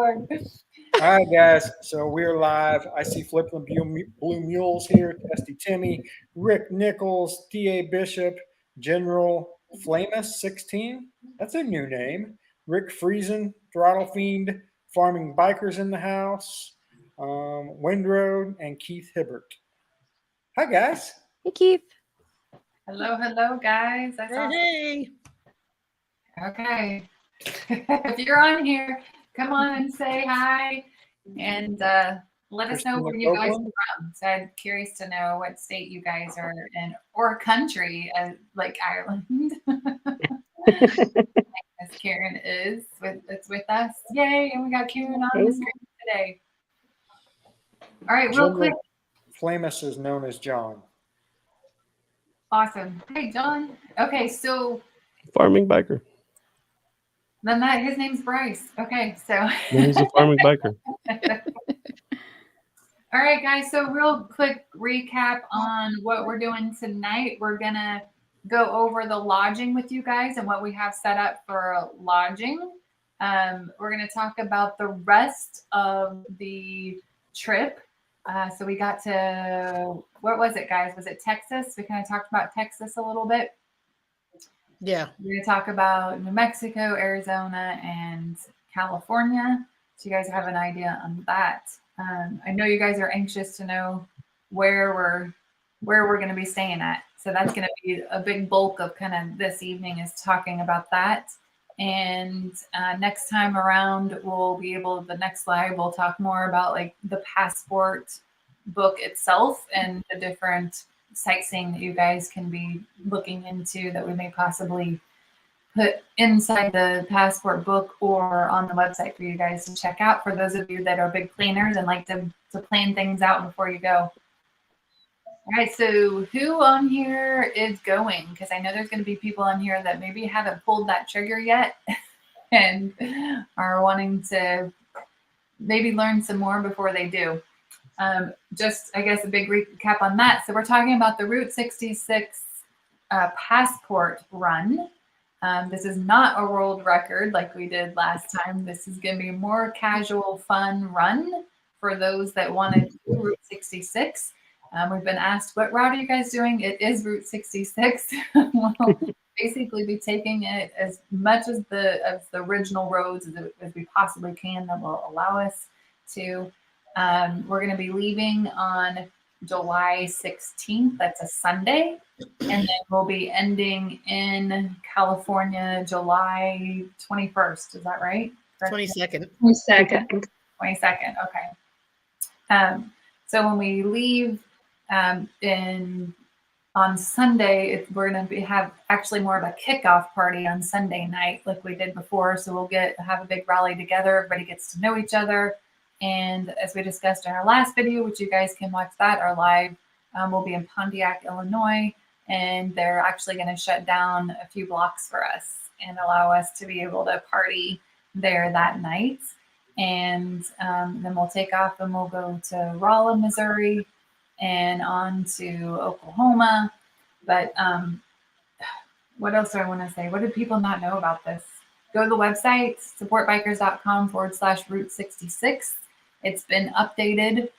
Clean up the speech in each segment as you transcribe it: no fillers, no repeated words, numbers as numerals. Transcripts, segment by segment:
Lord. All right, guys. So we're live. I see Flippin' Blue Mules here. Testy Timmy, Rick Nichols, D.A. Bishop, General Flamus 16. That's a new name. Rick Friesen, Throttle Fiend, Farming Bikers in the house, Windroad, and Keith Hibbert. Hi, guys. Hey, Keith. Hello, guys. That's awesome. Hey. Okay. If you're on here, come on and say hi and let us know where you guys are from. So I'm curious to know what state you guys are in or country, like Ireland. As Karen is with us. Yay, and we got Karen on the screen today. All right, real quick. Flamus is known as John. Awesome. Hey, John. Okay, so Farming biker. Then his name's Bryce. Okay, so He's a farming biker. All right, guys. So real quick recap on what we're doing tonight. We're gonna go over the lodging with you guys and what we have set up for lodging. We're gonna talk about the rest of the trip. So we got to, what was it, guys? Was it Texas? We kind of talked about Texas a little bit. Yeah. We're going to talk about New Mexico, Arizona, and California. So you guys have an idea on that. I know you guys are anxious to know where we're going to be staying at. So that's going to be a big bulk of kind of this evening is talking about that. And next time around, we'll be able, the next slide, we'll talk more about like the passport book itself and the different sightseeing that you guys can be looking into that we may possibly put inside the passport book or on the website for you guys to check out for those of you that are big planners and like to plan things out before you go. All right, so who on here is going? Because I know there's going to be people on here that maybe haven't pulled that trigger yet and are wanting to maybe learn some more before they do. Just, I guess, a big recap on that. So we're talking about the Route 66 passport run. This is not a world record like we did last time. This is going to be a more casual, fun run for those that want to do Route 66. We've been asked, what route are you guys doing? It is Route 66. We'll basically be taking it as much as the original roads as we possibly can that will allow us to. We're going to be leaving on July 16th. That's a Sunday. And then we'll be ending in California July 21st. Is that right? 22nd. 22nd. Okay. So when we leave on Sunday, we're going to have actually more of a kickoff party on Sunday night like we did before. So we'll have a big rally together. Everybody gets to know each other. And as we discussed in our last video, which you guys can watch that, our live, we'll be in Pontiac, Illinois, and they're actually going to shut down a few blocks for us and allow us to be able to party there that night. And then we'll take off and we'll go to Rolla, Missouri, and on to Oklahoma. But what else do I want to say? What did people not know about this? Go to the website, supportbikers.com/Route 66. It's been updated.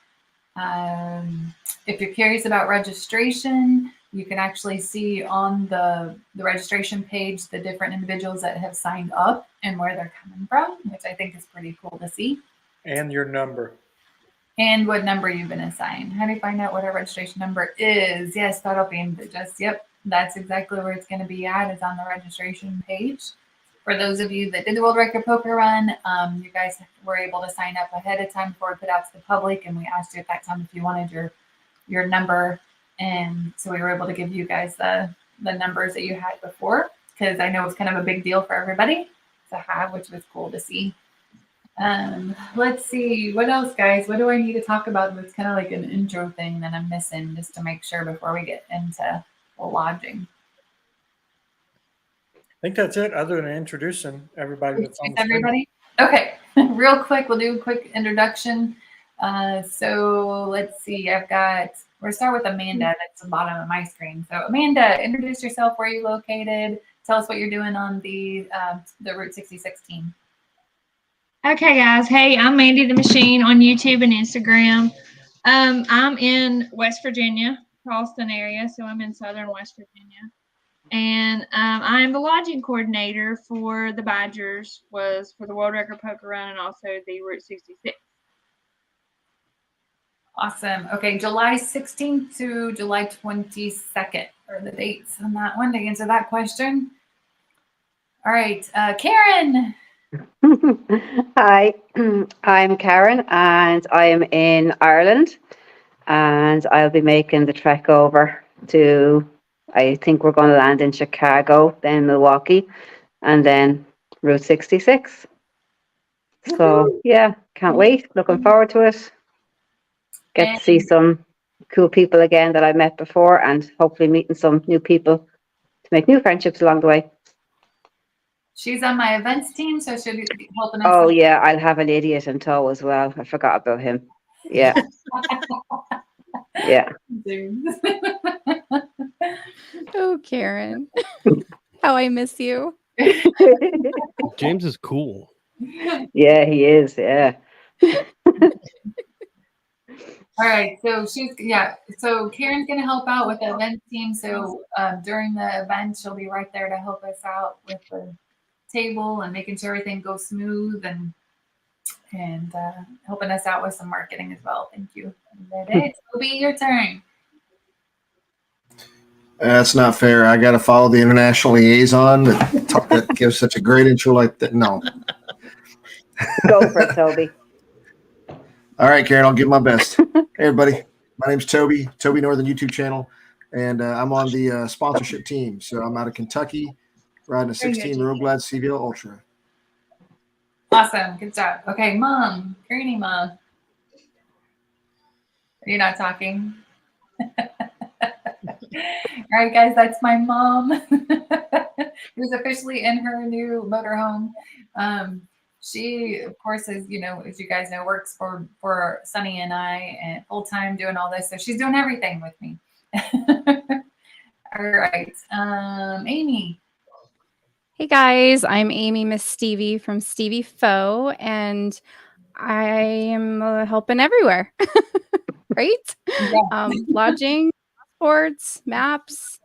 If you're curious about registration, you can actually see on the registration page the different individuals that have signed up and where they're coming from, which I think is pretty cool to see. And your number. And what number you've been assigned. How do you find out what our registration number is? Yes, that'll be yep, that's exactly where it's going to be at, is on the registration page. For those of you that did the World Record Poker Run, you guys were able to sign up ahead of time before we put out to the public, and we asked you at that time if you wanted your number, and so we were able to give you guys the numbers that you had before, because I know it's kind of a big deal for everybody to have, which was cool to see. Let's see, what else, guys? What do I need to talk about? It's kind of like an intro thing that I'm missing just to make sure before we get into the lodging. I think that's it, other than introducing everybody that's on the everybody. Okay, real quick, we'll do a quick introduction. So let's see, we'll start with Amanda. That's the bottom of my screen. So Amanda, introduce yourself, where you're located. Tell us what you're doing on the Route 66 team. Okay, guys. Hey, I'm Mandy the Machine on YouTube and Instagram. I'm in West Virginia, Charleston area, so I'm in southern West Virginia. And I am the lodging coordinator for the Badgers, was for the World Record Poker Run and also the Route 66. Awesome. Okay, July 16th to July 22nd are the dates on that one to answer that question. All right, Karen. Hi, I'm Karen and I am in Ireland and I'll be making the trek over to, I think we're going to land in Chicago, then Milwaukee, and then Route 66. So yeah, can't wait. Looking forward to it. Get to see some cool people again that I met before and hopefully meeting some new people to make new friendships along the way. She's on my events team, so she'll be helping us. Oh yeah, I'll have an idiot in tow as well. I forgot about him. Yeah. Yeah. Oh, Karen. How I miss you. James is cool. Yeah, he is. Yeah. All right, so so Karen's gonna help out with the event team. So during the event, she'll be right there to help us out with the table and making sure everything goes smooth and helping us out with some marketing as well. Thank you. It'll be your turn. That's not fair. I got to follow the international liaison that gives such a great intro like that. No. Go for it, Toby. All right, Karen, I'll give my best. Hey, everybody. My name's Toby Northern YouTube channel, and I'm on the sponsorship team. So I'm out of Kentucky, riding a 16 Roguelad CVL Ultra. Awesome. Good job. Okay, Mom. Greeny Mom. Are you not talking? All right, guys, that's my mom who's officially in her new motorhome. She, of course, is, as you guys know, works for Sunny and I and full time doing all this. So she's doing everything with me. All right. Amy. Hey guys, I'm Amy Miss Stevie from Stevie Foe, and I am helping everywhere. Right? Yeah. Lodging, passports, maps,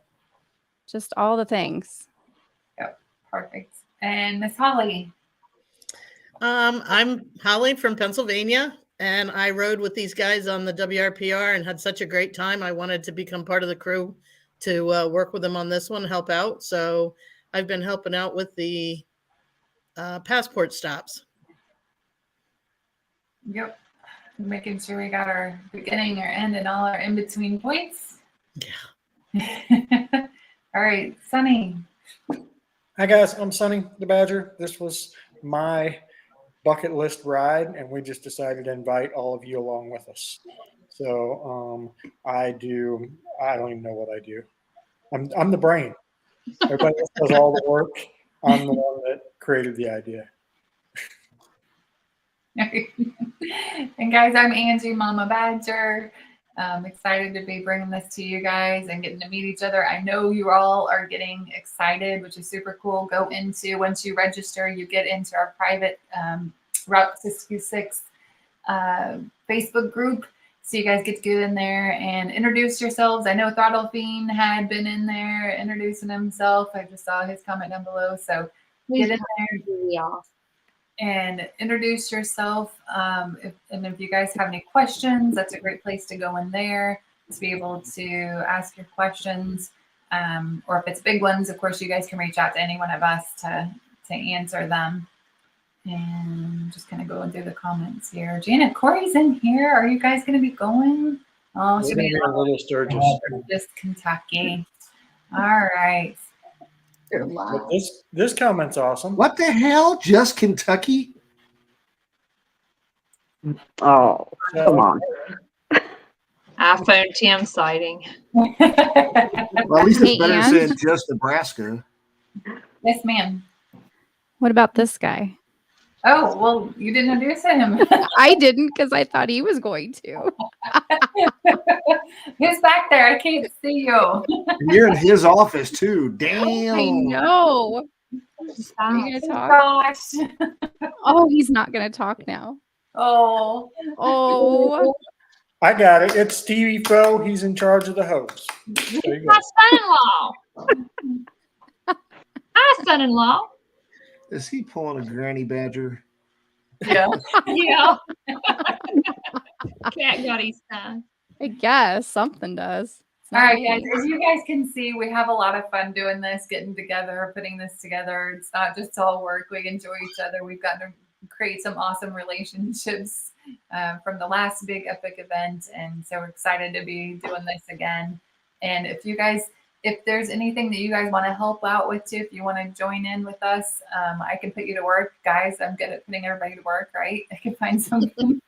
just all the things. Yep. Perfect. And Miss Holly. I'm Holly from Pennsylvania, and I rode with these guys on the WRPR and had such a great time. I wanted to become part of the crew to work with them on this one, help out. So I've been helping out with the passport stops. Yep. Making sure we got our beginning, our end, and all our in-between points. Yeah. All right, Sunny. Hi guys, I'm Sunny the Badger. This was my bucket list ride, and we just decided to invite all of you along with us. So I don't even know what I do. I'm the brain. Everybody else does all the work. I'm the one that created the idea. And guys, I'm Angie, Mama Badger. I'm excited to be bringing this to you guys and getting to meet each other. I know you all are getting excited, which is super cool. Once you register, you get into our private Route 66 Facebook group. So you guys get to get in there and introduce yourselves. I know Throttle Fiend had been in there introducing himself. I just saw his comment down below. So get in there and introduce yourself. If you guys have any questions, that's a great place to go in there to be able to ask your questions. Or if it's big ones, of course, you guys can reach out to any one of us to answer them. And just kind of going through the comments here. Janet, Corey's in here. Are you guys going to be going? Oh, should be a little Sturgis. Just Kentucky. All right. But this comment's awesome. What the hell? Just Kentucky? Oh, come on. iPhone 10 sighting. Well, at least it's better than saying just Nebraska. Yes, ma'am. What about this guy? Oh, well, you didn't introduce him. I didn't because I thought he was going to. He's back there. I can't see you. And you're in his office too. Damn. I know. Are you gonna talk? Gosh. Oh, he's not gonna talk now. Oh. Oh, I got it. It's Stevie Foe. He's in charge of the hose. There you go. My son-in-law. Hi, son-in-law. Is he pulling a granny badger? Yeah. Yeah. Cat got his son. I guess something does. It's All not right, me. guys. As you guys can see, we have a lot of fun doing this, getting together, putting this together. It's not just all work. We enjoy each other. We've gotten to create some awesome relationships from the last big epic event, and so we're excited to be doing this again. And if there's anything that you guys want to help out with too, if you want to join in with us, I can put you to work, guys. I'm good at putting everybody to work, right? I can find something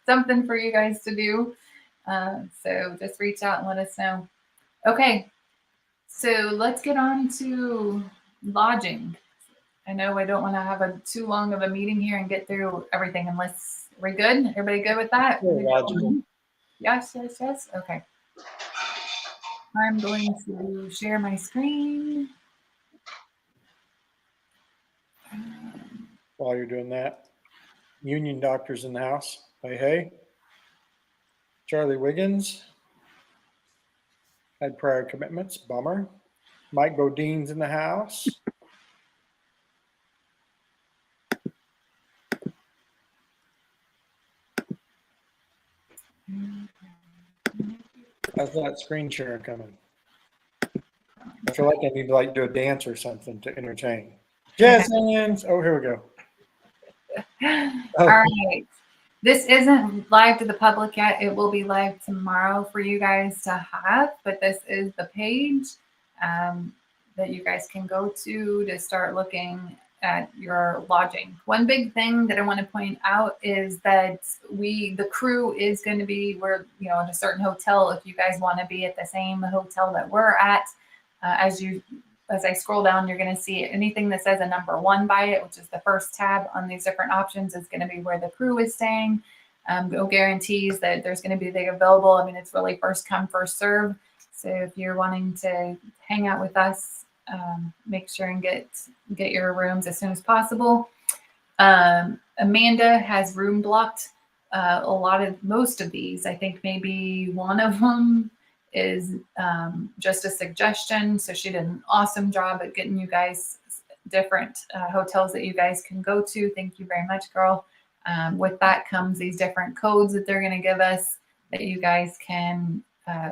something for you guys to do. So just reach out and let us know. Okay, so let's get on to lodging. I know I don't want to have too long of a meeting here and get through everything unless we're good. Everybody good with that? Very logical. Yes. Okay. I'm going to share my screen. While you're doing that, Union Doctors in the house. Hey. Charlie Wiggins had prior commitments. Bummer. Mike Bodine's in the house. How's that screen share coming? I feel like I need to do a dance or something to entertain. Jazz hands. Oh, here we go. All right. This isn't live to the public yet. It will be live tomorrow for you guys to have, but this is the page that you guys can go to start looking at your lodging. One big thing that I want to point out is that the crew is going to be, at a certain hotel. If you guys want to be at the same hotel that we're at, as I scroll down, you're going to see anything that says a number 1 by it, which is the first tab on these different options, is going to be where the crew is staying. No guarantees that there's going to be available. I mean, it's really first come, first serve. So if you're wanting to hang out with us, make sure and get your rooms as soon as possible. Amanda has room blocked most of these. I think maybe one of them is just a suggestion. So she did an awesome job at getting you guys different hotels that you guys can go to. Thank you very much, girl. With that comes these different codes that they're going to give us that you guys can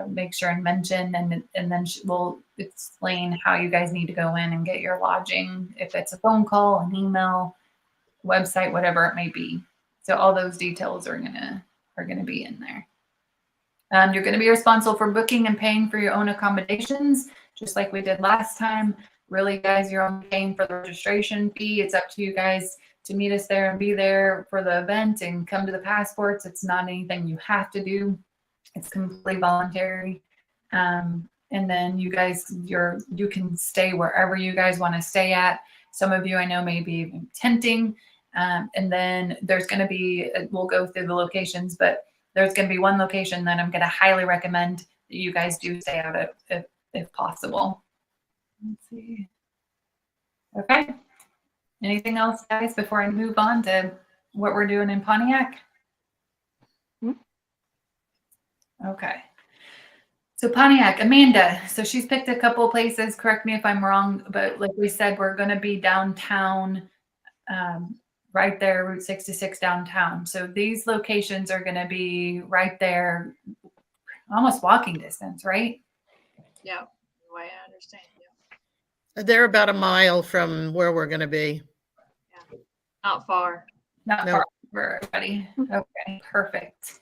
make sure and mention, and then we'll explain how you guys need to go in and get your lodging, if it's a phone call, an email, website, whatever it may be. So all those details are gonna be in there. You're going to be responsible for booking and paying for your own accommodations, just like we did last time. Really, guys, you're only paying for the registration fee. It's up to you guys to meet us there and be there for the event and come to the passports. It's not anything you have to do. It's completely voluntary. And then you guys, you can stay wherever you guys want to stay at. Some of you I know may be even tenting. And then there's going to be, we'll go through the locations, but there's going to be one location that I'm going to highly recommend that you guys do stay out of if possible. Let's see. Okay. Anything else, guys, before I move on to what we're doing in Pontiac? Okay. So Pontiac, Amanda. So she's picked a couple of places. Correct me if I'm wrong, but like we said, we're going to be downtown, right there, Route 66 downtown. So these locations are going to be right there, almost walking distance, right? Yeah, the way I understand. Yeah. They're about a mile from where we're going to be. Not far. Not No. far for everybody. Okay, perfect.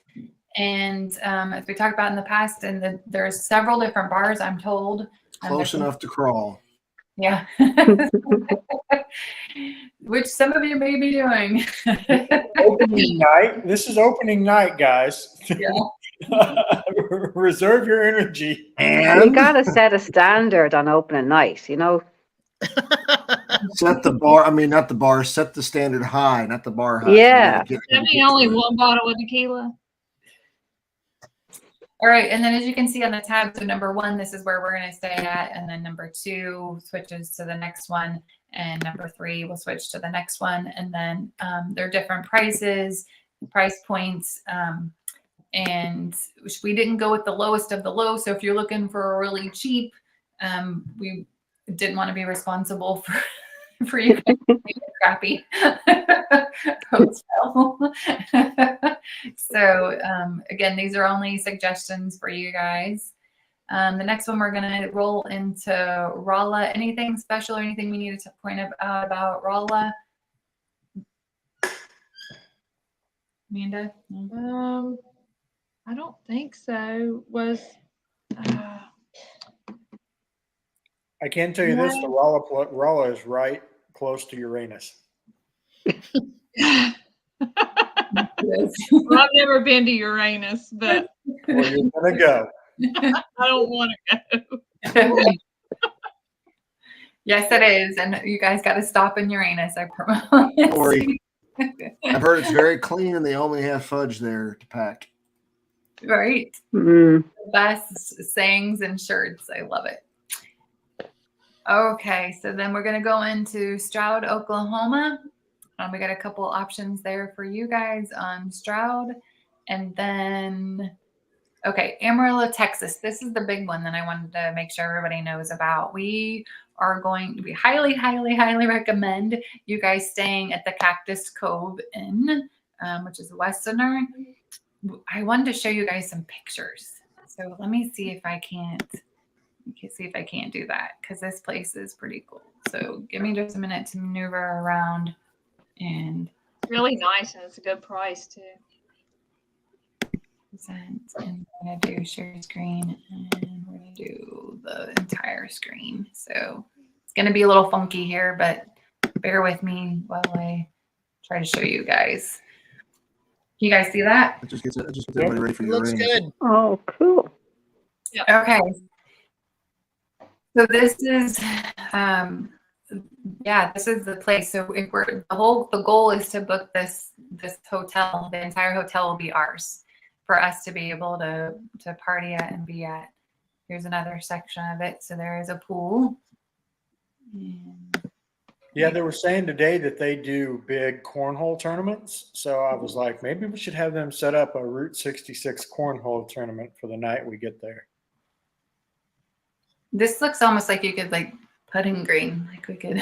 And as we talked about in the past, and there's several different bars, I'm told. Close enough to crawl. Yeah. Which some of you may be doing. Opening night. This is opening night, guys. Yeah. Reserve your energy. You And gotta set a standard on opening night, you know. set the bar. I mean, not the bar. Set the standard high, not the bar high. Yeah. That mean only one bottle of tequila? All right, and then as you can see on the tab, so number 1, this is where we're going to stay at, and then number 2 switches to the next one, and number 3 will switch to the next one, and then there are different prices, price points, and we didn't go with the lowest of the low. So if you're looking for a really cheap, we didn't want to be responsible for you guys to be a crappy hotel. So again, these are only suggestions for you guys. The next one we're going to roll into Rolla. Anything special or anything we needed to point out about Rolla? Amanda? No? I don't think so. Was I can tell you this: the Rolla is right close to Uranus. well, I've never been to Uranus, but Well, you're gonna go. I don't want to go. Yes, it is. And you guys got to stop in Uranus, I promise. Ori, I've heard it's very clean and they only have fudge there to pack. Right? Mm. Best sayings and shirts. I love it. Okay, so then we're going to go into Stroud, Oklahoma. We got a couple options there for you guys on Stroud. And then, okay, Amarillo, Texas. This is the big one that I wanted to make sure everybody knows about. We highly, highly, highly recommend you guys staying at the Cactus Cove Inn, which is a Westerner. I wanted to show you guys some pictures. So let me see if I can't do that, because this place is pretty cool. So give me just a minute to maneuver around. And Really nice, and it's a good price too. present, and I'm gonna do share screen, and we're gonna do the entire screen. So it's gonna be a little funky here, but bear with me while I try to show you guys. You guys see that? It just gets everybody ready for It your looks rains. good. Oh, cool. Okay. So this is this is the place. So if the goal is to book this hotel. The entire hotel will be ours for us to be able to party at and be at. Here's another section of it. So there is a pool. And Yeah, they were saying today that they do big cornhole tournaments. So I was like, maybe we should have them set up a Route 66 cornhole tournament for the night we get there. this looks almost like you could like putting green, like we could.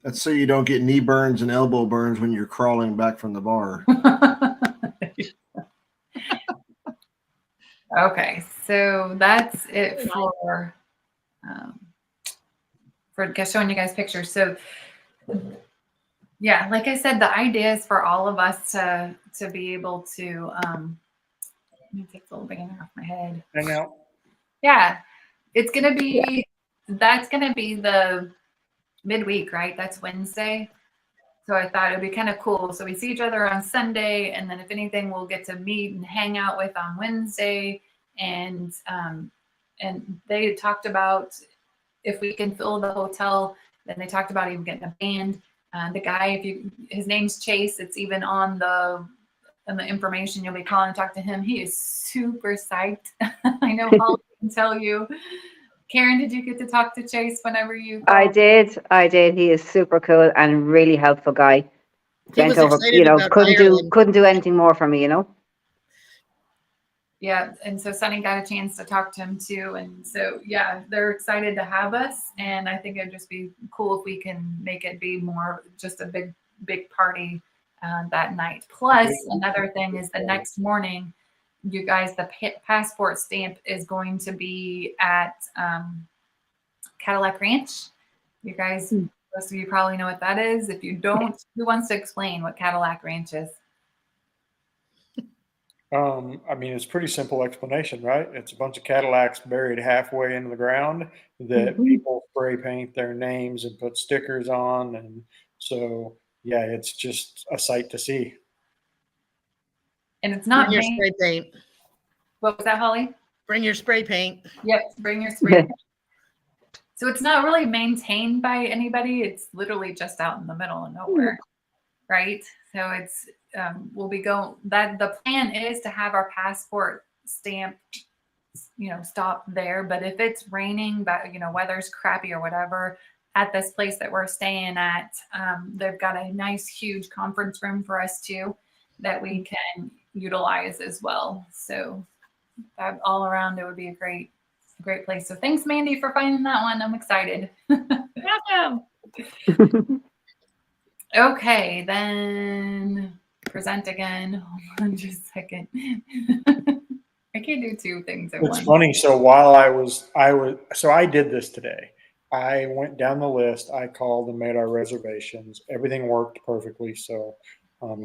That's so you don't get knee burns and elbow burns when you're crawling back from the bar. Okay, so that's it for showing you guys pictures. So yeah, like I said, the idea is for all of us to be able to let me take the little banner off my head. And now, Yeah, that's gonna be the midweek, right? That's Wednesday. So I thought it'd be kind of cool. So we see each other on Sunday, and then if anything, we'll get to meet and hang out with on Wednesday. And they talked about if we can fill the hotel, then they talked about even getting a band. The guy, his name's Chase. It's even on the information you'll be calling and talk to him. He is super psyched. I know Holly can tell you. Karen, did you get to talk to Chase whenever you called? I did. He is super cool and really helpful guy. He was Bent over, excited about Ireland. couldn't do anything more for me, Yeah, and so Sunny got a chance to talk to him too. And so, yeah, they're excited to have us. And I think it'd just be cool if we can make it be more just a big party that night. Plus, another thing is the next morning, you guys, the passport stamp is going to be at Cadillac Ranch. You guys, most of you probably know what that is. If you don't, who wants to explain what Cadillac Ranch is? I mean, it's a pretty simple explanation, right? It's a bunch of Cadillacs buried halfway into the ground that people spray paint their names and put stickers on. And so, yeah, it's just a sight to see. And it's not Bring your main- spray paint. What was that, Holly? Bring your spray paint. Yep, bring your spray. So it's not really maintained by anybody. It's literally just out in the middle of nowhere. right? So it's we'll be going. That the plan is to have our passport stamp, stop there. But if it's raining, but weather's crappy or whatever, at this place that we're staying at, they've got a nice huge conference room for us too that we can utilize as well. So all around, it would be a great place. So thanks, Mandy, for finding that one. I'm excited. Welcome. Okay, then present again. Hold on just a second. I can't do two things at It's once. funny. So while I did this today. I went down the list. I called and made our reservations. Everything worked perfectly. So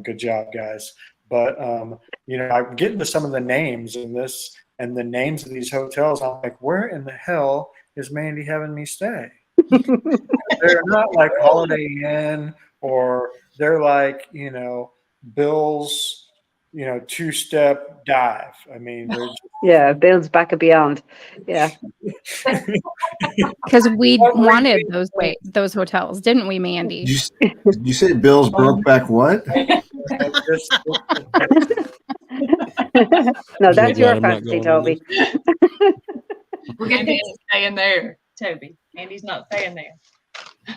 good job, guys. But I'm getting to some of the names in this and the names of these hotels. I'm like, where in the hell is Mandy having me stay? They're not like Holiday Inn, or they're like, Bill's, two-step dive. I mean, they're just, Yeah, Bill's Back and Beyond. Yeah. Because we wanted those hotels, didn't we, Mandy? Did you say Bill's Brokeback what? No, I'm so that's glad your I'm not fantasy, going on Toby. We'll get Andy ain't staying there, Toby. Andy's not staying there.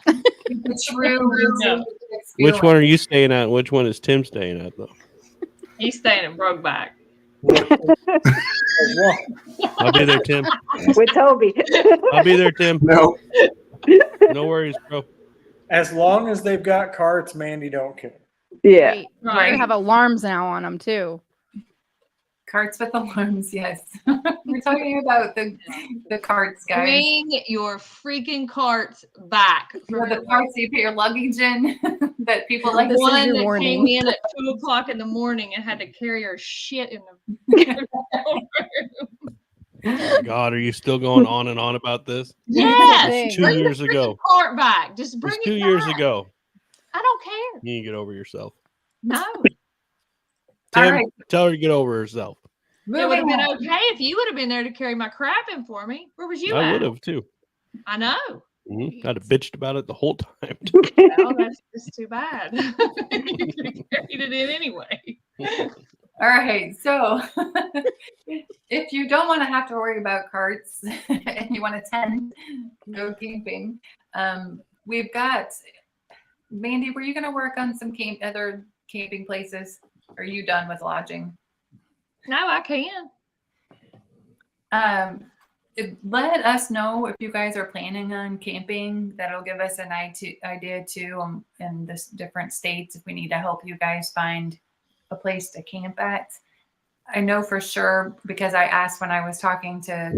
the true No. Which one are you staying at? Which one is Tim staying at, though? He's staying in Brokeback. I'll be there, Tim. With Toby. I'll be there, Tim. No. No worries, bro. As long as they've got carts, Mandy don't care. Yeah. Wait, Right. they have alarms now on them too. Carts with alarms, yes. We're talking about the carts, guys. Bring your freaking carts back. The carts you put your luggage in that people like. This is One your that warning. came in at 2:00 in the morning and had to carry her shit in the God, are you still going on and on about this? Yes. Thing. 2 Bring years the ago. freaking cart back. Just bring It's it 2 years back. ago. I don't care. You need to get over yourself. No. All Tim, right. tell her to get over herself. It would have Moving been on. okay if you would have been there to carry my crap in for me. Where was you I at? would have, too. I know. I'd have bitched about it the whole time. Well, that's just too bad. You carried it in anyway. All right. So if you don't want to have to worry about carts and you want to tent, go camping, we've got Mandy, were you going to work on some other camping places? Are you done with lodging? No, I can. Let us know if you guys are planning on camping. That'll give us an idea too, in this different states, if we need to help you guys find a place to camp at. I know for sure, because I asked when I was talking to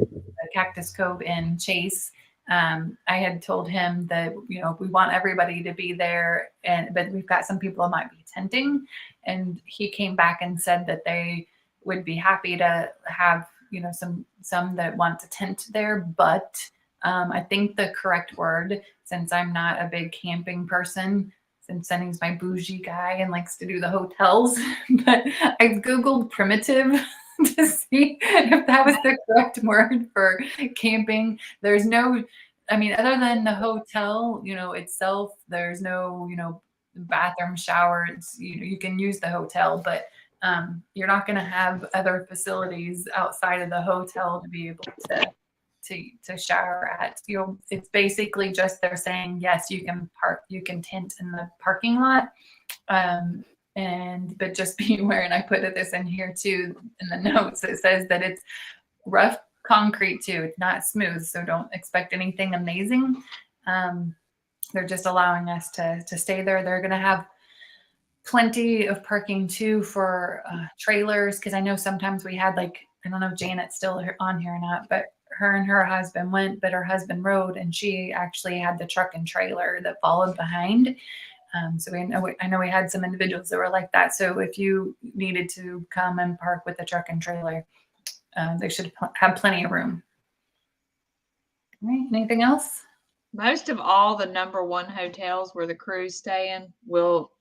Cactus Cove in Chase, I had told him that, we want everybody to be there, but we've got some people that might be tenting, and he came back and said that they would be happy to have, some that want to tent there, but I think the correct word, since I'm not a big camping person, since Sunny's my bougie guy and likes to do the hotels, but I Googled primitive to see if that was the correct word for camping. There's no, other than the hotel, itself, there's no, bathroom, shower. You can use the hotel, but you're not going to have other facilities outside of the hotel to be able to shower at. It's basically just they're saying, yes, you can tent in the parking lot, but just be aware, and I put this in here too in the notes. It says that it's rough concrete too. It's not smooth, so don't expect anything amazing. They're just allowing us to stay there. They're going to have plenty of parking too for trailers, because I know sometimes we had, like, I don't know if Janet's still on here or not, but her and her husband went, but her husband rode, and she actually had the truck and trailer that followed behind. So I know we had some individuals that were like that. So if you needed to come and park with the truck and trailer, they should have plenty of room. All right, anything else? Most of all the #1 hotels where the crew's staying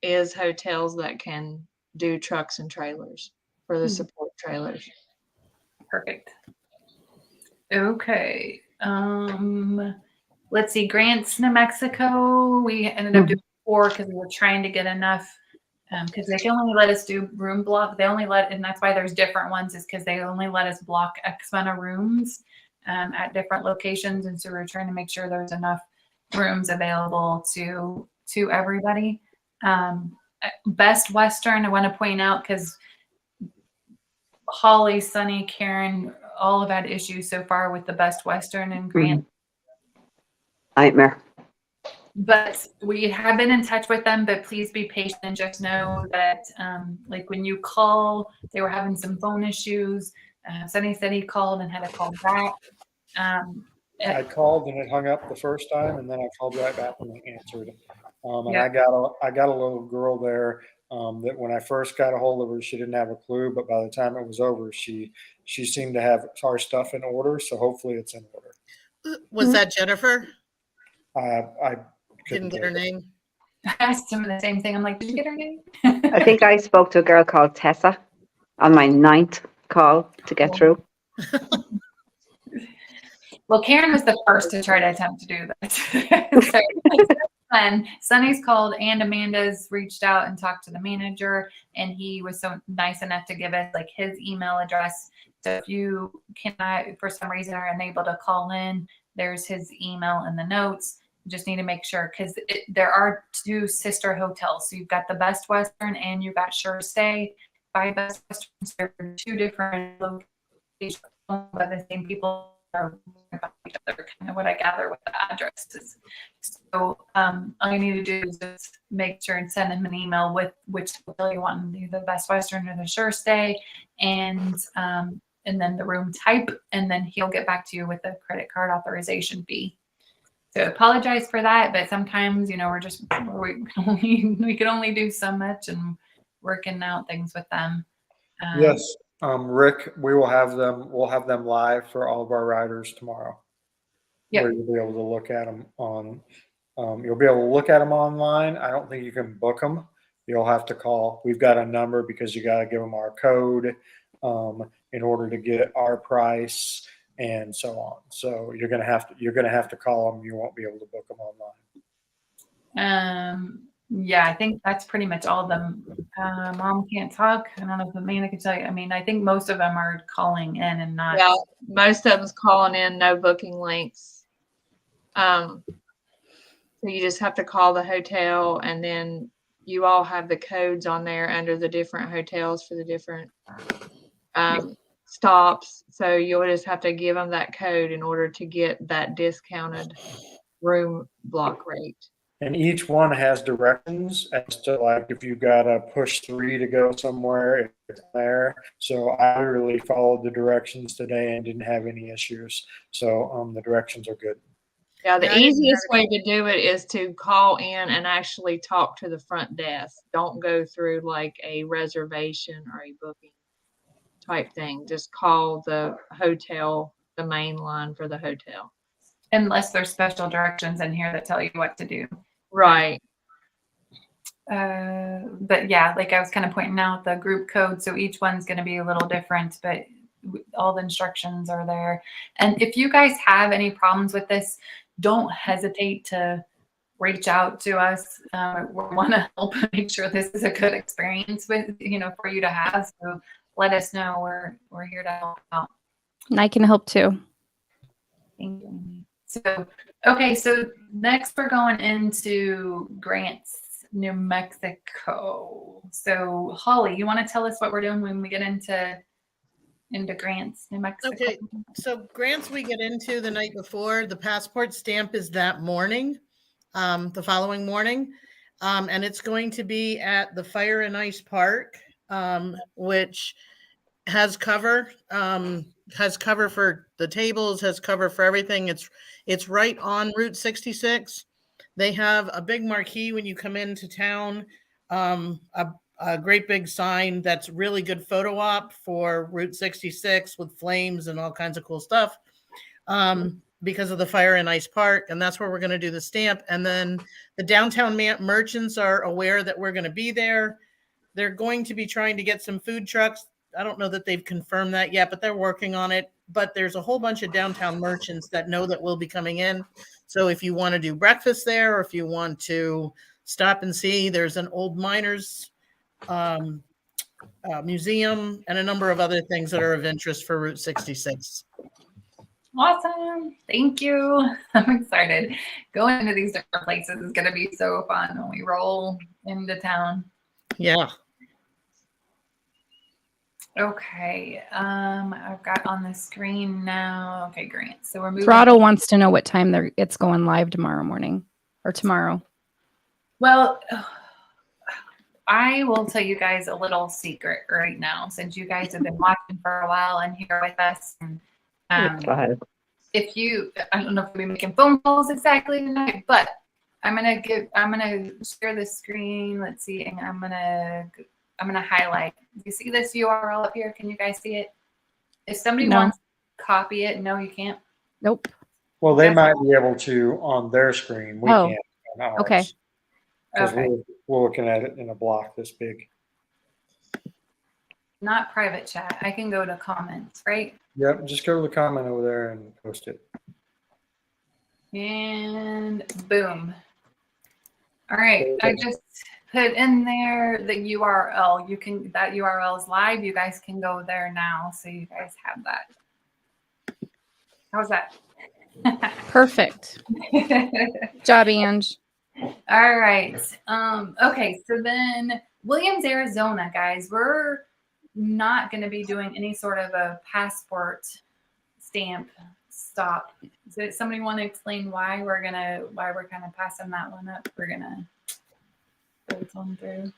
is hotels that can do trucks and trailers for the support trailers. Perfect. Okay. Let's see. Grants, New Mexico. We ended up doing 4 because we were trying to get enough because they can only let us do room block. They only let, and that's why there's different ones, is because they only let us block X amount of rooms at different locations. And so we're trying to make sure there's enough rooms available to everybody. Best Western, I want to point out, because Holly, Sunny, Karen, all have had issues so far with the Best Western and Grant. Nightmare. But we have been in touch with them, but please be patient and just know that like when you call, they were having some phone issues. Sunny said he called and had to call back. I called and it hung up the first time, and then I called right back and they answered. And Yeah. I got a little girl there that when I first got a hold of her, she didn't have a clue, but by the time it was over, she seemed to have our stuff in order. So hopefully it's in order. Was that Jennifer? I Didn't get her name. I asked him the same thing. I'm like, did you get her name? I think I spoke to a girl called Tessa on my 9th call to get through. Well, Karen was the first to try to attempt to do this. So, and Sunny's called and Amanda's reached out and talked to the manager, and he was so nice enough to give us like his email address. So if you cannot, for some reason, are unable to call in, there's his email in the notes. You just need to make sure, because there are 2 sister hotels. So you've got the Best Western and you've got Sure Stay. By Best Western, there are 2 different locations owned by the same people. Are about each other, kind of what I gather with the addresses. So all you need to do is just make sure and send him an email with which hotel you want, either the Best Western or the Sure Stay, and then the room type, and then he'll get back to you with the credit card authorization fee. So apologize for that, but sometimes we can only do so much, and working out things with them. Yes. Rick, we'll have them live for all of our riders tomorrow. Yep. Where you'll be able to look at them you'll be able to look at them online. I don't think you can book them. You'll have to call. We've got a number because you got to give them our code in order to get our price and so on. So you're going to have to call them. You won't be able to book them online. Yeah, I think that's pretty much all of them. Mom can't talk. I don't know if Amanda can tell you. I mean, I think most of them are calling in and not. Yeah, most of them's calling in, no booking links. So you just have to call the hotel, and then you all have the codes on there under the different hotels for the different stops. So you'll just have to give them that code in order to get that discounted room block rate. And each one has directions as to, like, if you got to push 3 to go somewhere, it's there. So I really followed the directions today and didn't have any issues. So the directions are good. Yeah, the Yeah, I didn't easiest way to do it is to call in and actually talk to the front desk. Don't go through like a reservation or a booking type thing. Just call the hotel, the main line for the hotel. Unless there's special directions in here that tell you what to do. Right. But yeah, like I was kind of pointing out the group code. So each one's going to be a little different, but all the instructions are there. And if you guys have any problems with this, don't hesitate to reach out to us. We want to help make sure this is a good experience for you to have. So let us know. We're here to help out. And I can help too. Thank you. So, okay. So next we're going into Grants, New Mexico. So Holly, you want to tell us what we're doing when we get into Grants, New Mexico? Okay. So grants we get into the night before. The passport stamp is that morning, the following morning. And it's going to be at the Fire and Ice Park, which has cover for the tables, has cover for everything. It's right on Route 66. They have a big marquee when you come into town, a great big sign that's really good photo op for Route 66 with flames and all kinds of cool stuff because of the Fire and Ice Park. And that's where we're going to do the stamp. And then the downtown merchants are aware that we're going to be there. They're going to be trying to get some food trucks. I don't know that they've confirmed that yet, but they're working on it. But there's a whole bunch of downtown merchants that know that we'll be coming in. So if you want to do breakfast there, or if you want to stop and see, there's an old miners museum, and a number of other things that are of interest for Route 66. Awesome. Thank you. I'm excited. Going into these different places is going to be so fun when we roll into town. Yeah. Okay. I've got on the screen now. Okay, Grant. So we're moving. Throttle wants to know what time it's going live tomorrow morning or tomorrow. Well, I will tell you guys a little secret right now, since you guys have been watching for a while and here with us. And if you, I don't know if we'll be making phone calls exactly tonight, but I'm gonna share the screen. Let's see, and I'm gonna highlight. Do you see this URL up here? Can you guys see it? If somebody wants to copy it, no, you can't. Nope. Well, they might be able to on their screen. We can't on ours. Okay. 'Cause Okay. we're looking at it in a block this big. Not private chat. I can go to comments, right? Yep, just go to the comment over there and post it. And boom. All right, I just put in there the URL. That URL is live. You guys can go there now, so you guys have that. How's that? Perfect. Job, Ange. All right. Okay, so then Williams, Arizona, guys, we're not going to be doing any sort of a passport stamp stop. So somebody want to explain why we're kind of passing that one up? We're gonna go on through.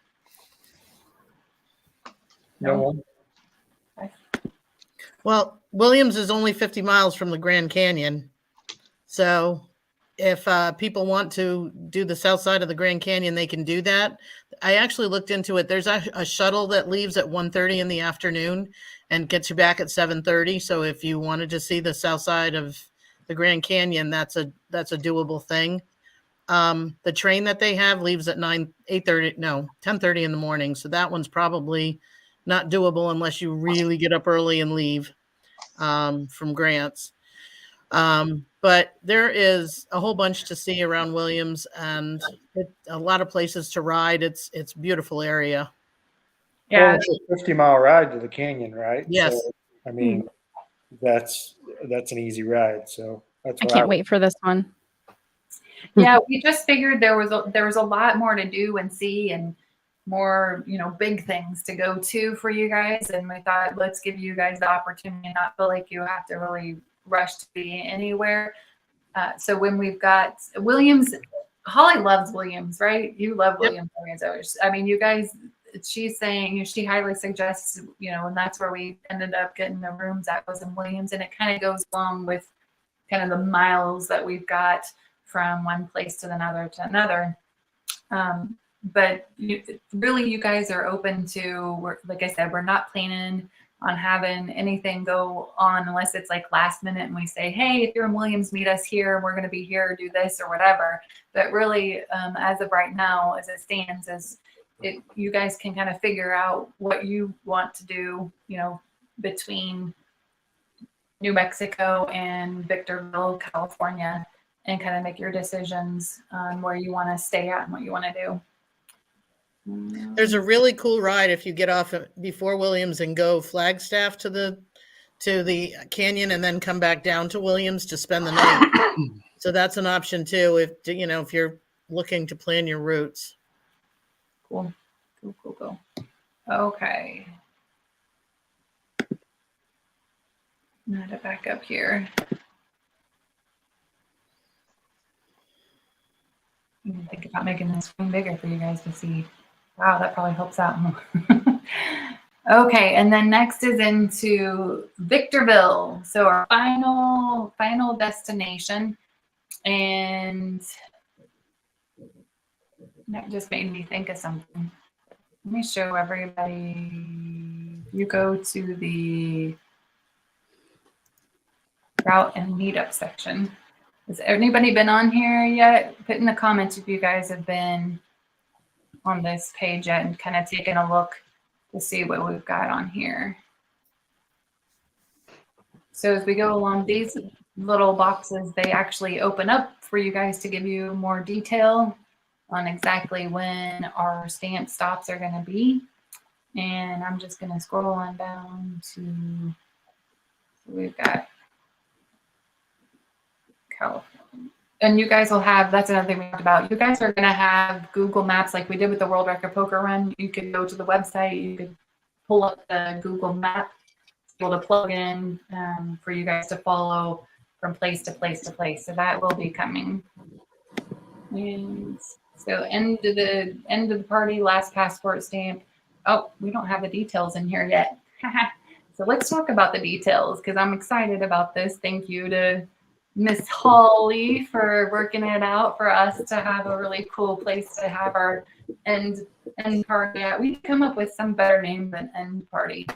No one? Well, Williams is only 50 miles from the Grand Canyon. So if people want to do the south side of the Grand Canyon, they can do that. I actually looked into it. There's a shuttle that leaves at 1:30 in the afternoon and gets you back at 7:30. So if you wanted to see the south side of the Grand Canyon, that's a doable thing. The train that they have leaves at 10:30 in the morning. So that one's probably not doable unless you really get up early and leave from Grants. But there is a whole bunch to see around Williams and a lot of places to ride. It's a beautiful area. Yeah. Well, it's a 50-mile ride to the canyon, right? Yes. So, I mean, that's an easy ride. So that's I what can't wait for this one. Yeah, we just figured there was a lot more to do and see, and more, big things to go to for you guys. And we thought, let's give you guys the opportunity and not feel like you have to really rush to be anywhere. So when we've got Williams, Holly loves Williams, right? You love Williams. I mean, you guys, she's saying she highly suggests, and that's where we ended up getting the rooms at was in Williams. And it kind of goes along with kind of the miles that we've got from one place to another. But really, you guys are open to, like I said, we're not planning on having anything go on unless it's like last minute and we say, hey, if you're in Williams, meet us here. We're going to be here, do this or whatever. But really, as of right now, as it stands, you guys can kind of figure out what you want to do, between New Mexico and Victorville, California, and kind of make your decisions on where you want to stay at and what you want to do. There's a really cool ride if you get off before Williams and go Flagstaff to the canyon and then come back down to Williams to spend the night. So that's an option too if you're looking to plan your routes. Cool. Okay. Now to back up here. You can think about making the screen bigger for you guys to see. Wow, that probably helps out. Okay, and then next is into Victorville. So our final destination. And that just made me think of something. Let me show everybody. You go to the route and meetup section. Has anybody been on here yet? Put in the comments if you guys have been on this page yet and kind of taking a look to see what we've got on here. So as we go along, these little boxes, they actually open up for you guys to give you more detail on exactly when our stamp stops are going to be. And I'm just going to scroll on down to, we've got California. And you guys will have, that's another thing we talked about. You guys are going to have Google Maps like we did with the World Record Poker Run. You could go to the website, you could pull up the Google Map, able to plug in for you guys to follow from place to place to place. So that will be coming. And so end of the party, last passport stamp. Oh, we don't have the details in here yet. So let's talk about the details because I'm excited about this. Thank you to Miss Holly for working it out for us to have a really cool place to have our end party at. We come up with some better name than end party.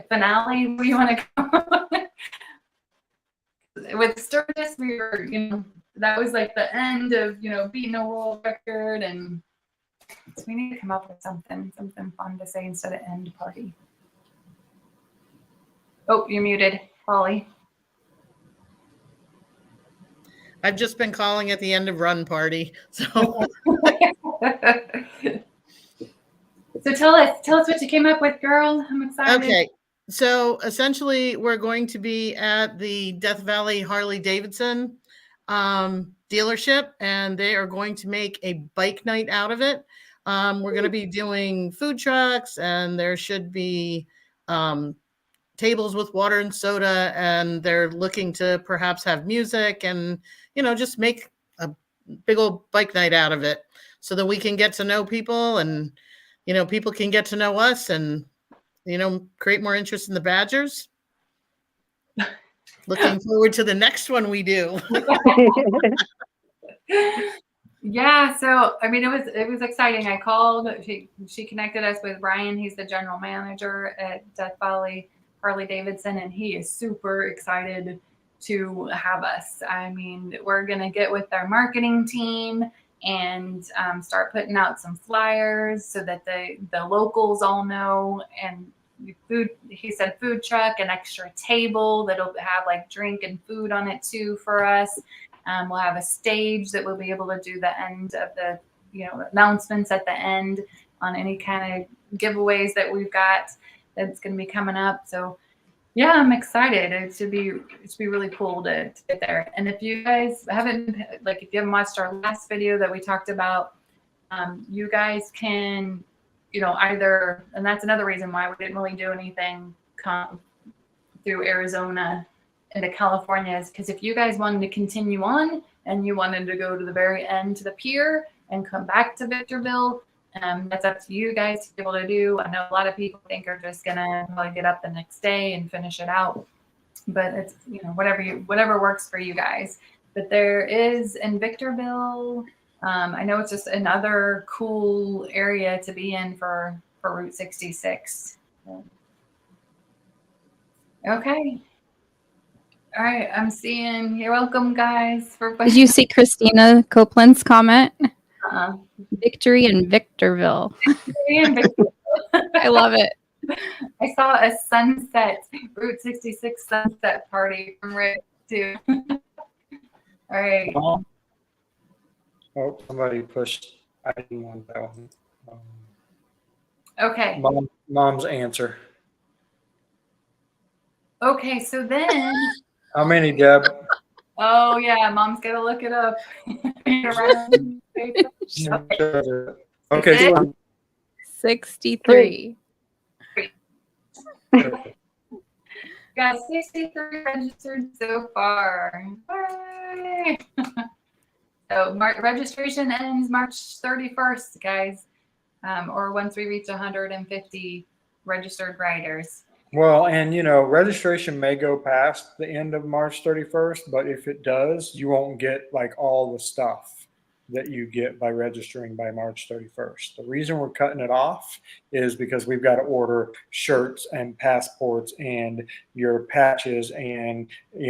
Finale, what do you want to come up with? With Sturgis, we were, that was like the end of, beating a world record, and so we need to come up with something fun to say instead of end party. Oh, you're muted, Holly. I've just been calling it the end of run party. So So tell us what you came up with, girl. I'm excited. okay. So essentially we're going to be at the Death Valley Harley Davidson dealership, and they are going to make a bike night out of it. We're going to be doing food trucks, and there should be tables with water and soda, and they're looking to perhaps have music and, just make a big old bike night out of it so that we can get to know people and, people can get to know us and, create more interest in the Badgers. Looking forward to the next one we do. Yeah, so I mean it was exciting. I called, she connected us with Ryan, he's the general manager at Death Valley Harley Davidson, and he is super excited to have us. I mean, we're gonna get with our marketing team and start putting out some flyers so that the locals all know. And food, he said food truck, an extra table that'll have like drink and food on it too for us. We'll have a stage that we'll be able to do the end of the announcements at the end on any kind of giveaways that we've got that's going to be coming up. So yeah, I'm excited. It should be really cool to get there. And if you guys haven't watched our last video that we talked about, you guys can either, and that's another reason why we didn't really do anything through Arizona into California, is because if you guys wanted to continue on and you wanted to go to the very end to the pier and come back to Victorville, that's up to you guys to be able to do. I know a lot of people think are just gonna probably get up the next day and finish it out, but it's whatever works for you guys. But there is in Victorville, I know it's just another cool area to be in for Route 66. Okay. All right, I'm seeing. You're welcome, guys. Did you see Christina Copeland's comment? Uh-uh. Victory in Victorville. I love it. I saw a sunset, Route 66 sunset party from Rick too. All right. Oh, somebody pushed. I didn't want that one. Okay. Mom's answer. Okay, so then. How many, Deb? Oh yeah, Mom's gotta look it up. Okay. 63. Got 63 registered so far. Yay! So registration ends March 31st, guys, or once we reach 150 registered riders. Well, and registration may go past the end of March 31st, but if it does, you won't get like all the stuff that you get by registering by March 31st. The reason we're cutting it off is because we've got to order shirts and passports and your patches and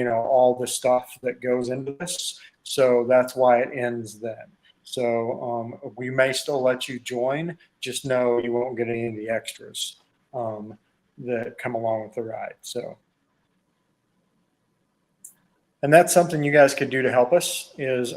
all the stuff that goes into this. So that's why it ends then. So we may still let you join, just know you won't get any of the extras that come along with the ride. So And that's something you guys could do to help us is,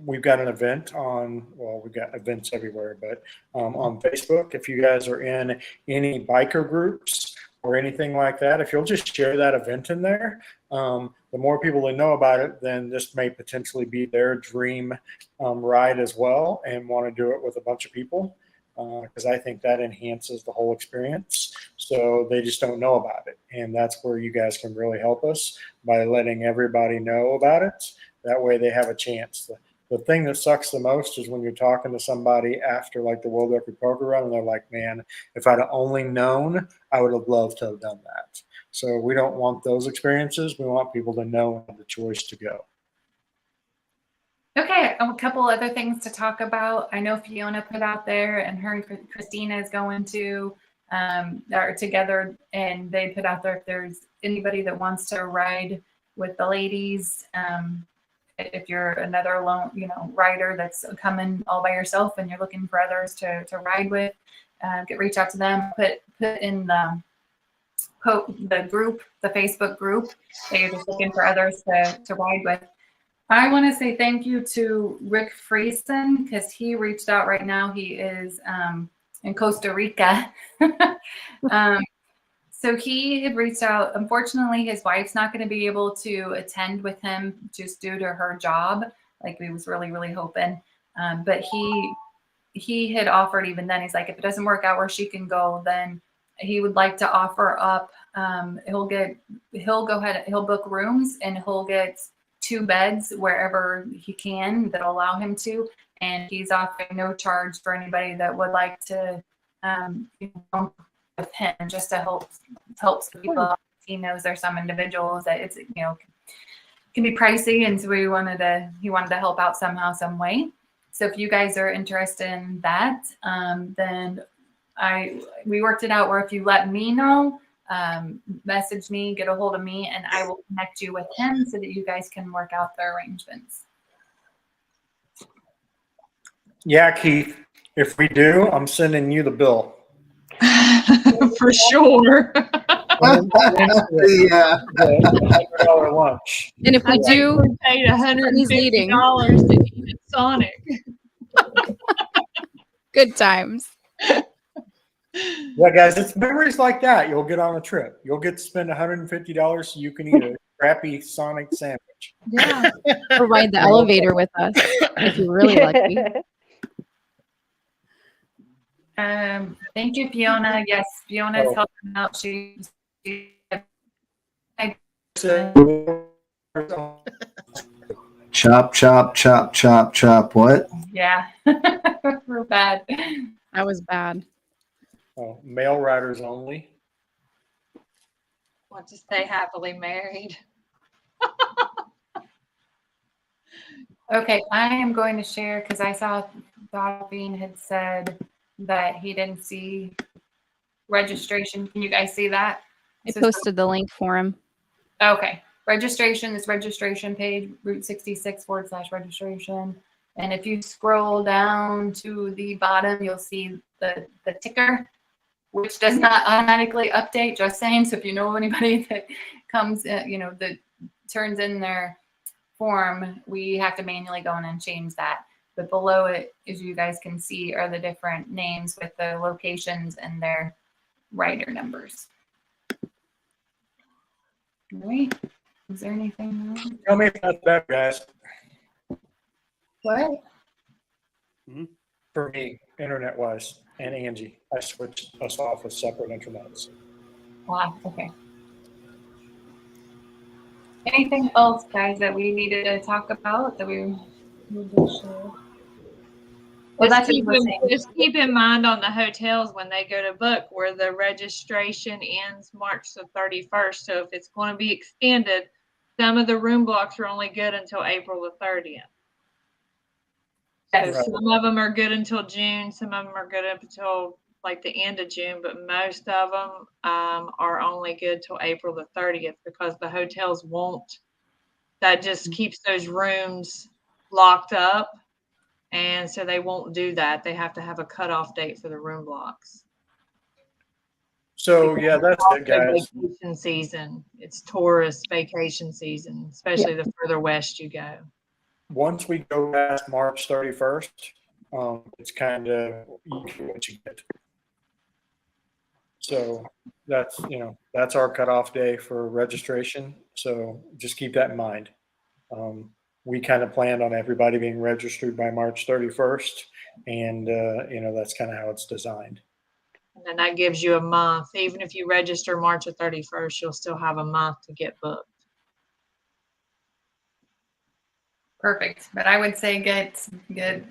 we've got an event we've got events everywhere, but on Facebook, if you guys are in any biker groups or anything like that, if you'll just share that event in there, the more people that know about it, then this may potentially be their dream ride as well and want to do it with a bunch of people. Because I think that enhances the whole experience. So they just don't know about it. And that's where you guys can really help us by letting everybody know about it. That way they have a chance. The thing that sucks the most is when you're talking to somebody after like the World Record Poker Run and they're like, man, if I'd only known, I would have loved to have done that. So we don't want those experiences. We want people to know and have the choice to go. Okay, a couple other things to talk about. I know Fiona put out there, and her and Christina is going to are together, and they put out there if there's anybody that wants to ride with the ladies. If you're another lone, rider that's coming all by yourself, and you're looking for others to ride with, reach out to them. Put in the group, the Facebook group, that you're just looking for others to ride with. I want to say thank you to Rick Friesen because he reached out right now. He is in Costa Rica. So he had reached out. Unfortunately, his wife's not going to be able to attend with him just due to her job. Like we was really, really hoping. But he had offered even then. He's like, if it doesn't work out where she can go, then he would like to offer up. He'll go ahead. He'll book rooms and he'll get 2 beds wherever he can that'll allow him to, and he's offering no charge for anybody that would like to with him just to help some people. He knows there's some individuals that it's can be pricey, and so he wanted to help out somehow, some way. So if you guys are interested in that, then we worked it out where if you let me know, message me, get a hold of me, and I will connect you with him so that you guys can work out the arrangements. Yeah, Keith, if we do, I'm sending you the bill. For sure. Yeah. $100 lunch. And if we do, We paid He's eating. $150 to eat at Sonic. good times. Yeah, guys, it's memories like that you'll get on a trip. You'll get to spend $150 so you can eat a crappy Sonic sandwich. Yeah. Or ride the elevator with us if you're really lucky. Thank you, Fiona. Yes, Fiona is helping out. She Chop, chop, chop, chop, chop. What? yeah, we're bad. That was bad. Male riders only. Want to stay happily married. Okay, I am going to share because I saw Bean had said that he didn't see registration. Can you guys see that? I posted the link for him. Okay. Registration, this registration page, Route 66/registration. And if you scroll down to the bottom, you'll see the ticker, which does not automatically update, just saying. So if you know anybody that comes, that turns in their form, we have to manually go in and change that. But below it, as you guys can see, are the different names with the locations and their rider numbers. All right. Is there anything else? Tell me if that's better, guys. What? For me, internet-wise, and Angie. I switched us off with separate internets. Wow. Okay. Anything else, guys, that we needed to talk about that we need to share? Well, that's Just keep in mind on the hotels when they go to book where the registration ends March the 31st. So if it's going to be extended, some of the room blocks are only good until April the 30th. So Right. some of them are good until June. Some of them are good up until like the end of June, but most of them are only good till April the 30th because the hotels won't. That just keeps those rooms locked up. And so they won't do that. They have to have a cutoff date for the room blocks. So yeah, that's it, guys. Vacation season. It's tourist vacation season, especially the further west you go. Once we go past March 31st, it's kind of you get what you get. So that's that's our cutoff day for registration. So just keep that in mind. We kind of planned on everybody being registered by March 31st, and that's kind of how it's designed. And then that gives you a month. Even if you register March 31st, you'll still have a month to get booked. Perfect. But I would say get it.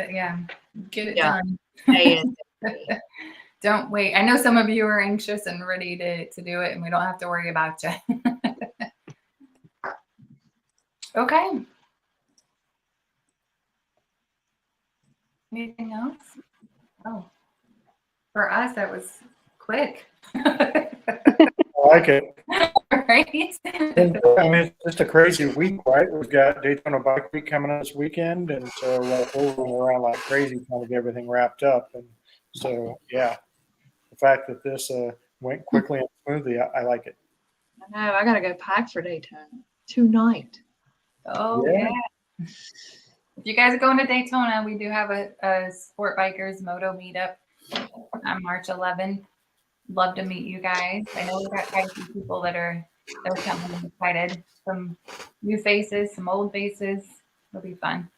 Yeah. Get it Yeah. done. Pay Don't wait. I know some of you are anxious and ready to do it, and we don't have to worry about you. Okay. Anything else? Oh, for us, that was quick. I like it. Right? And, I mean, it's just a crazy week, right? We've got Daytona Bike Week coming up this weekend, and so we're running around like crazy trying to get everything wrapped up. And so, yeah, the fact that this went quickly and smoothly, I like it. I know. I got to go pack for Daytona tonight. Oh, Yeah. yeah. If you guys are going to Daytona, we do have a Sport Bikers Moto meetup on March 11th. Love to meet you guys. I know we've got quite a few people that are coming excited. Some new faces, some old faces. It'll be fun.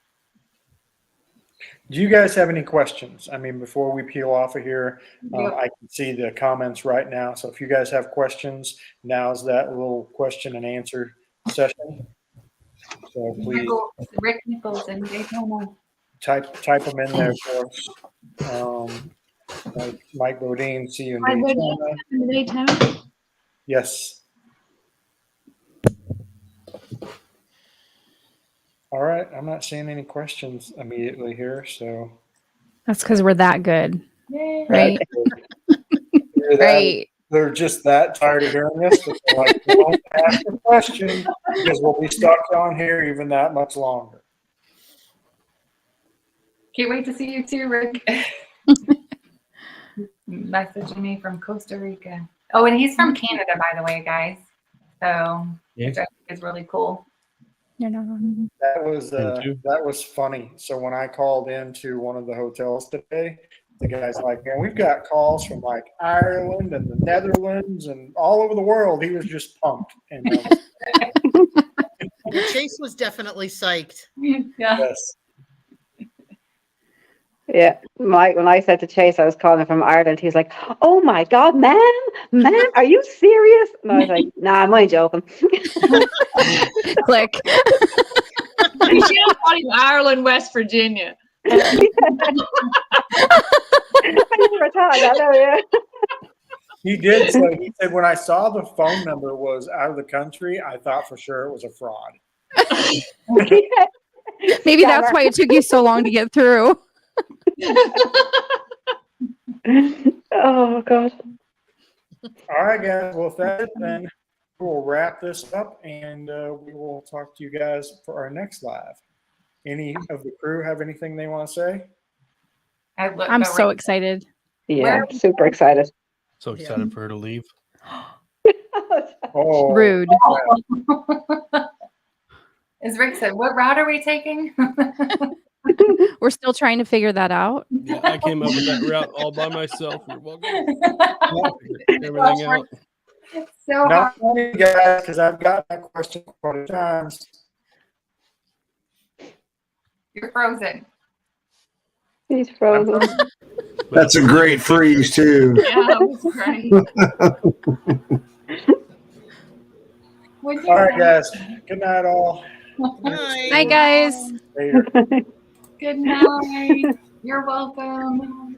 Do you guys have any questions? I mean, before we peel off of here, Yep. I can see the comments right now. So if you guys have questions, now's that little question and answer session. So please Rick Nichols in Daytona. type them in there for us. Like Mike Bodine, see you in Mike Bodine. Daytona. Daytona. Yes. All right. I'm not seeing any questions immediately here. So That's because we're that good, Yay. right? Either that- Right. They're just that tired of hearing this. That they're like, don't ask a question because we'll be stuck on here even that much longer. Can't wait to see you too, Rick. Messaging me from Costa Rica. Oh, and he's from Canada, by the way, guys. So Yeah. which I think is really cool. You're not on. That was funny. So when I called into one of the hotels today, the guy's like, "Man, we've got calls from like Ireland and the Netherlands and all over the world." He was just pumped. And Chase was definitely psyched. Yeah. yes, Yeah, Mike, when I said to Chase I was calling from Ireland, he's like, "Oh my God, ma'am, are you serious?" And I was like, "Nah, I'm only joking." Click. You should have thought he was Ireland, West Virginia. I never thought that. Oh, yeah. he did. So he said, when I saw the phone number was out of the country, I thought for sure it was a fraud. Maybe that's why it took you so long to get through. Oh God. All right, guys. Well, if that's it, then we'll wrap this up and we will talk to you guys for our next live. Any of the crew have anything they want to say? I'm so excited. Yeah, super excited. So excited for her to leave. Oh, Rude. As Rick said, what route are we taking? We're still trying to figure that out. Yeah, I came up with that route all by myself. You're welcome. Everything out. So Not funny, guys, because I've got that question quite a few times. you're frozen. He's frozen. That's a great freeze too. Yeah, that was great. What'd you All right, say? guys. Good night, all. Hi. Bye, guys. Later. Good night. You're welcome.